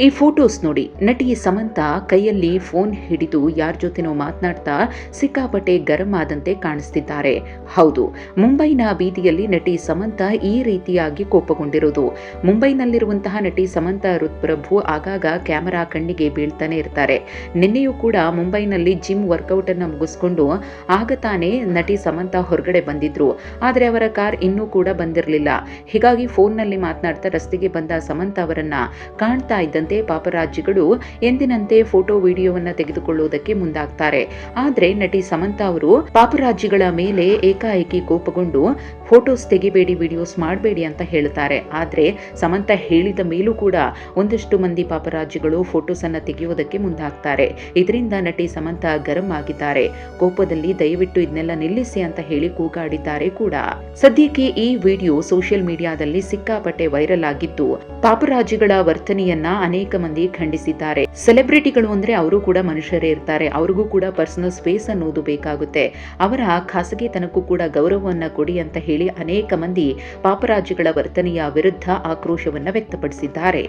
ಈ ಫೋಟೋಸ್ ನೋಡಿ, ನಟಿ ಸಮಂತಾ ಕೈಯಲ್ಲಿ ಫೋನ್ ಹಿಡಿದು ಯಾರ ಜೊತೆನೋ ಮಾತನಾಡ್ತಾ ಸಿಕ್ಕಾಪಟ್ಟೆ ಗರಂ ಆದಂತೆ ಕಾಣಿಸ್ತಿದ್ದಾರೆ. ಹೌದು, ಮುಂಬೈನ ಬೀದಿಯಲ್ಲಿ ನಟಿ ಸಮಂತಾ ಈ ರೀತಿಯಾಗಿ ಕೋಪಗೊಂಡಿರೋದು. ಮುಂಬೈನಲ್ಲಿರುವಂತಹ ನಟಿ ಸಮಂತಾ ರುತ್ಪ್ರಭು ಆಗಾಗ ಕ್ಯಾಮೆರಾ ಕಣ್ಣಿಗೆ ಬೀಳ್ತಾನೆ ಇರ್ತಾರೆ. ನಿನ್ನೆಯೂ ಕೂಡ ಮುಂಬೈನಲ್ಲಿ ಜಿಮ್ ವರ್ಕೌಟ್ ಅನ್ನು ಮುಗಿಸ್ಕೊಂಡು ಆಗ ತಾನೇ ನಟಿ ಸಮಂತಾ ಹೊರಗಡೆ ಬಂದಿದ್ರು. ಆದರೆ ಅವರ ಕಾರ್ ಇನ್ನೂ ಕೂಡ ಬಂದಿರಲಿಲ್ಲ. ಹೀಗಾಗಿ ಫೋನ್ನಲ್ಲಿ ಮಾತನಾಡ್ತಾ ರಸ್ತೆಗೆ ಬಂದ ಸಮಂತಾ ಅವರನ್ನ ಕಾಣ್ತಾ ಇದ್ದಂತೆ ಪಾಪರಾಜಿಗಳು ಎಂದಿನಂತೆ ಫೋಟೋ ವಿಡಿಯೋವನ್ನ ತೆಗೆದುಕೊಳ್ಳುವುದಕ್ಕೆ ಮುಂದಾಗ್ತಾರೆ. ಆದ್ರೆ ನಟಿ ಸಮಂತಾ ಅವರು ಪಾಪರಾಜಿಗಳ ಮೇಲೆ ಏಕಾಏಕಿ ಕೋಪಗೊಂಡು ಫೋಟೋಸ್ ತೆಗಿಬೇಡಿ, ವಿಡಿಯೋಸ್ ಮಾಡಬೇಡಿ ಅಂತ ಹೇಳ್ತಾರೆ. ಆದ್ರೆ ಸಮಂತಾ ಹೇಳಿದ ಮೇಲೂ ಕೂಡ ಒಂದಷ್ಟು ಮಂದಿ ಪಾಪರಾಜಿಗಳು ಫೋಟೋಸ್ ಅನ್ನ ತೆಗೆಯುವುದಕ್ಕೆ ಮುಂದಾಗ್ತಾರೆ. ಇದರಿಂದ ನಟಿ ಸಮಂತಾ ಗರಂ ಆಗಿದ್ದಾರೆ. ಕೋಪದಲ್ಲಿ ದಯವಿಟ್ಟು ಇದನ್ನೆಲ್ಲ ನಿಲ್ಲಿಸಿ ಅಂತ ಹೇಳಿ ಕೂಗಾಡಿದ್ದಾರೆ ಕೂಡ. ಸದ್ಯಕ್ಕೆ ಈ ವಿಡಿಯೋ ಸೋಷಿಯಲ್ ಮೀಡಿಯಾದಲ್ಲಿ ಸಿಕ್ಕಾಪಟ್ಟೆ ವೈರಲ್ ಆಗಿದ್ದು, ಪಾಪರಾಜಿಗಳ ವರ್ತನೆಯನ್ನ ಅನೇಕ ಮಂದಿ ಖಂಡಿಸಿದ್ದಾರೆ. ಸೆಲೆಬ್ರಿಟಿಗಳು ಅಂದ್ರೆ ಅವರು ಕೂಡ ಮನುಷ್ಯರೇ ಇರ್ತಾರೆ. ಅವ್ರಿಗೂ ಕೂಡ ಪರ್ಸನಲ್ ಸ್ಪೇಸ್ ಅನ್ನೋದು ಬೇಕಾಗುತ್ತೆ. ಅವರ ಖಾಸಗಿತನಕ್ಕೂ ಕೂಡ ಗೌರವವನ್ನ ಕೊಡಿ ಅಂತ ಹೇಳಿ ಅನೇಕ ಮಂದಿ ಪಾಪರಾಜಿಗಳ ವರ್ತನೆಯ ವಿರುದ್ಧ ಆಕ್ರೋಶವನ್ನ ವ್ಯಕ್ತಪಡಿಸಿದ್ದಾರೆ.